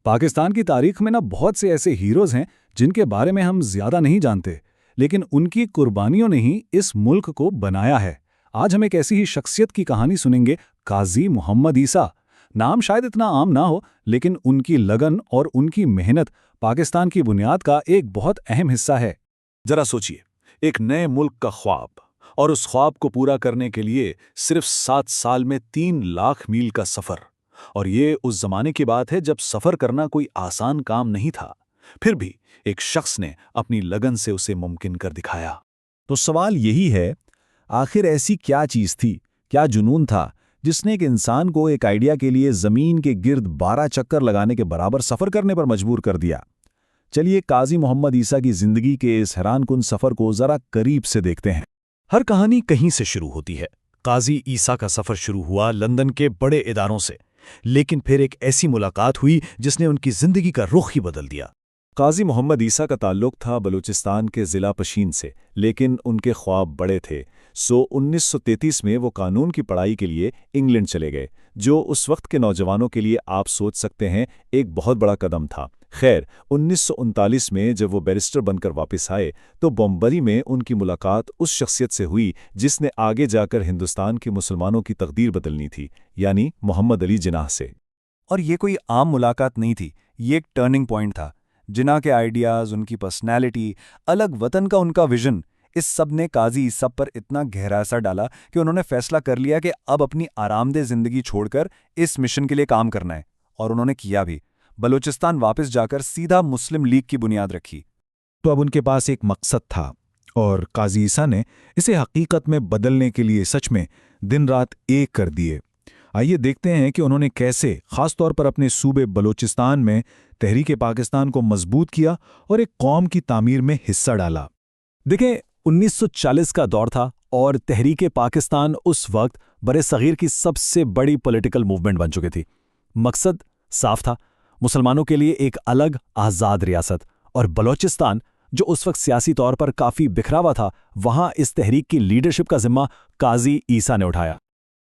پاکستان کی تاریخ میں بہت سے ایسے ہیروز ہیں جن کے بارے میں ہم زیادہ نہیں جانتے، لیکن ان کی قربانیوں نے ہی اس ملک کو بنایا ہے۔ آج ہم ایک ایسی ہی شخصیت کی کہانی سنیں گے، قاضی محمد عیسیٰ۔ نام شاید اتنا عام نہ ہو، لیکن ان کی لگن اور ان کی محنت پاکستان کی بنیاد کا ایک بہت اہم حصہ ہے۔ ذرا سوچئے، ایک نئے ملک کا خواب، اور اس خواب کو پورا کرنے کے لیے صرف 7 سال میں 3 لاکھ میل کا سفر۔ اور یہ اس زمانے کی بات ہے جب سفر کرنا کوئی آسان کام نہیں تھا، پھر بھی ایک شخص نے اپنی لگن سے اسے ممکن کر دکھایا۔ تو سوال یہی ہے، آخر ایسی کیا چیز تھی، کیا جنون تھا جس نے ایک انسان کو ایک آئیڈیا کے لیے زمین کے گرد 12 چکر لگانے کے برابر سفر کرنے پر مجبور کر دیا؟ چلیے قاضی محمد عیسیٰ کی زندگی کے اس حیران کن سفر کو ذرا قریب سے دیکھتے ہیں۔ ہر کہانی کہیں سے شروع ہوتی ہے۔ قاضی عیسیٰ کا سفر شروع ہوا لندن کے بڑے اداروں سے، لیکن پھر ایک ایسی ملاقات ہوئی جس نے ان کی زندگی کا رخ ہی بدل دیا۔ قاضی محمد عیسیٰ کا تعلق تھا بلوچستان کے ضلع پشین سے، لیکن ان کے خواب بڑے تھے۔ 1933 میں وہ قانون کی پڑھائی کے لیے انگلینڈ چلے گئے، جو اس وقت کے نوجوانوں کے لیے آپ سوچ سکتے ہیں ایک بہت بڑا قدم تھا۔ خیر، 1939 میں جب وہ بیرسٹر بن کر واپس آئے تو بمبئی میں ان کی ملاقات اس شخصیت سے ہوئی جس نے آگے جا کر ہندوستان کے مسلمانوں کی تقدیر بدلنی تھی، یعنی محمد علی جناح سے۔ اور یہ کوئی عام ملاقات نہیں تھی، یہ ایک ٹرننگ پوائنٹ تھا۔ جناح کے آئیڈیاز، ان کی پرسنالٹی، الگ وطن کا ان کا ویژن، اس سب نے قاضی عیسیٰ پر اتنا گہرا اثر ڈالا کہ انہوں نے فیصلہ کر لیا کہ اب اپنی آرام دہ زندگی چھوڑ کر اس مشن کے لیے کام کرنا ہے، اور انہوں نے کیا بھی۔ بلوچستان واپس جا کر سیدھا مسلم لیگ کی بنیاد رکھی۔ تو اب ان کے پاس ایک مقصد تھا، اور قاضی عیسیٰ نے اسے حقیقت میں بدلنے کے لیے سچ میں دن رات ایک کر دیے۔ آئیے دیکھتے ہیں کہ انہوں نے کیسے خاص طور پر اپنے صوبے بلوچستان میں تحریک پاکستان کو مضبوط کیا اور ایک قوم کی تعمیر میں حصہ ڈالا۔ دیکھیں، 1940 کا دور تھا اور تحریک پاکستان اس وقت برصغیر کی سب سے بڑی پولیٹیکل موومنٹ بن چکی تھی۔ مقصد صاف تھا، مسلمانوں کے لیے ایک الگ آزاد ریاست، اور بلوچستان جو اس وقت سیاسی طور پر کافی بکھرا ہوا تھا، وہاں اس تحریک کی لیڈرشپ کا ذمہ قاضی عیسیٰ نے اٹھایا۔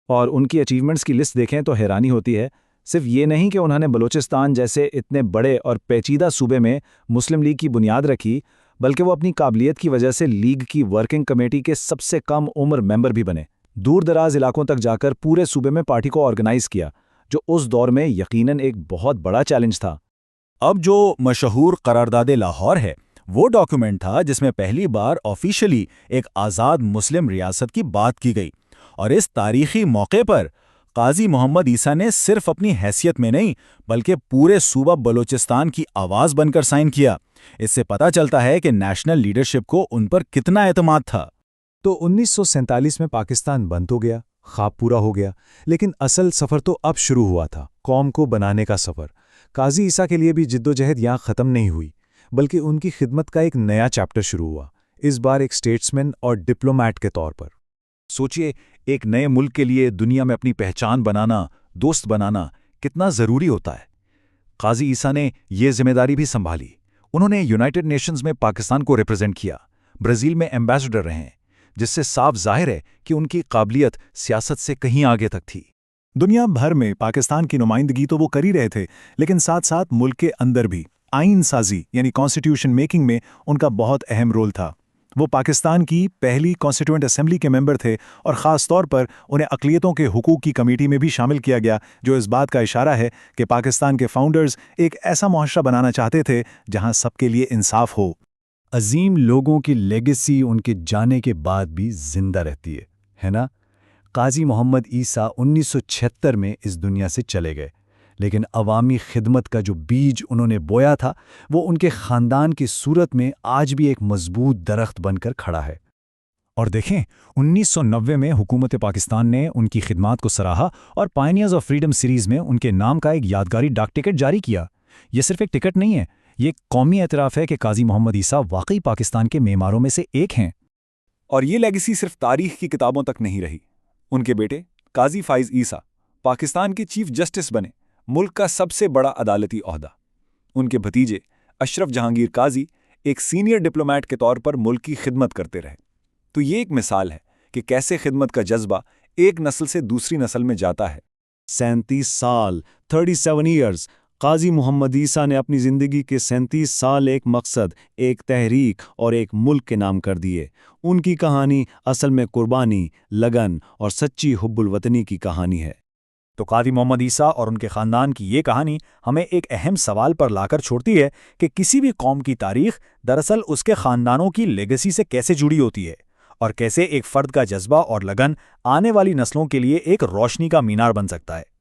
اور ان کی اچیومنٹس کی لسٹ دیکھیں تو حیرانی ہوتی ہے۔ صرف یہ نہیں کہ انہوں نے بلوچستان جیسے اتنے بڑے اور پیچیدہ صوبے میں مسلم لیگ کی بنیاد رکھی، بلکہ وہ اپنی قابلیت کی وجہ سے لیگ کی ورکنگ کمیٹی کے سب سے کم عمر ممبر بھی بنے۔ دور دراز علاقوں تک جا کر پورے صوبے میں پارٹی کو آرگنائز کیا، جو اس دور میں یقیناً ایک بہت بڑا چیلنج تھا۔ اب جو مشہور قرارداد لاہور ہے، وہ ڈاکیومنٹ تھا جس میں پہلی بار آفیشلی ایک آزاد مسلم ریاست کی بات کی گئی، اور اس تاریخی موقع پر قاضی محمد عیسیٰ نے صرف اپنی حیثیت میں نہیں بلکہ پورے صوبہ بلوچستان کی آواز بن کر سائن کیا۔ اس سے پتہ چلتا ہے کہ نیشنل لیڈرشپ کو ان پر کتنا اعتماد تھا۔ تو 1947 میں پاکستان بند تو گیا، خواب پورا ہو گیا، لیکن اصل سفر تو اب شروع ہوا تھا، قوم کو بنانے کا سفر۔ قاضی عیسیٰ کے لیے بھی جدوجہد یہاں ختم نہیں ہوئی، بلکہ ان کی خدمت کا ایک نیا چیپٹر شروع ہوا، اس بار ایک اسٹیٹسمین اور ڈپلومیٹ کے طور پر۔ سوچئے، ایک نئے ملک کے لیے دنیا میں اپنی پہچان بنانا، دوست بنانا کتنا ضروری ہوتا ہے۔ قاضی عیسیٰ نے یہ ذمہ داری بھی سنبھالی۔ انہوں نے یونائٹڈ نیشنز میں پاکستان کو ریپرزینٹ کیا، برازیل میں ایمبیسڈر رہے ہیں، جس سے صاف ظاہر ہے کہ ان کی قابلیت سیاست سے کہیں آگے تک تھی۔ دنیا بھر میں پاکستان کی نمائندگی تو وہ کر ہی رہے تھے، لیکن ساتھ ساتھ ملک کے اندر بھی آئین سازی یعنی کانسٹیٹیوشن میکنگ میں ان کا بہت اہم رول تھا۔ وہ پاکستان کی پہلی کانسٹیٹیوئنٹ اسمبلی کے ممبر تھے، اور خاص طور پر انہیں اقلیتوں کے حقوق کی کمیٹی میں بھی شامل کیا گیا، جو اس بات کا اشارہ ہے کہ پاکستان کے فاؤنڈرز ایک ایسا معاشرہ بنانا چاہتے تھے جہاں سب کے لیے انصاف ہو۔ عظیم لوگوں کی لیگیسی ان کے جانے کے بعد بھی زندہ رہتی ہے نا؟ قاضی محمد عیسیٰ 1976 میں اس دنیا سے چلے گئے، لیکن عوامی خدمت کا جو بیج انہوں نے بویا تھا، وہ ان کے خاندان کی صورت میں آج بھی ایک مضبوط درخت بن کر کھڑا ہے۔ اور دیکھیں، 1990 میں حکومت پاکستان نے ان کی خدمات کو سراہا اور پائنیئرز آف فریڈم سیریز میں ان کے نام کا ایک یادگاری ڈاک ٹکٹ جاری کیا۔ یہ صرف ایک ٹکٹ نہیں ہے، یہ ایک قومی اعتراف ہے کہ قاضی محمد عیسیٰ واقعی پاکستان کے معماروں میں سے ایک ہیں۔ اور یہ لیگیسی صرف تاریخ کی کتابوں تک نہیں رہی۔ ان کے بیٹے قاضی فائز عیسیٰ پاکستان کے چیف جسٹس بنے، ملک کا سب سے بڑا عدالتی عہدہ۔ ان کے بھتیجے اشرف جہانگیر قاضی ایک سینئر ڈپلومیٹ کے طور پر ملک کی خدمت کرتے رہے۔ تو یہ ایک مثال ہے کہ کیسے خدمت کا جذبہ ایک نسل سے دوسری نسل میں جاتا ہے۔ 37 سال 37 ایئرز قاضی محمد عیسیٰ نے اپنی زندگی کے 37 سال ایک مقصد، ایک تحریک اور ایک ملک کے نام کر دیے۔ ان کی کہانی اصل میں قربانی، لگن اور سچی حب الوطنی کی کہانی ہے۔ تو قاضی محمد عیسیٰ اور ان کے خاندان کی یہ کہانی ہمیں ایک اہم سوال پر لا کر چھوڑتی ہے کہ کسی بھی قوم کی تاریخ دراصل اس کے خاندانوں کی لیگیسی سے کیسے جڑی ہوتی ہے، اور کیسے ایک فرد کا جذبہ اور لگن آنے والی نسلوں کے لیے ایک روشنی کا مینار بن سکتا ہے۔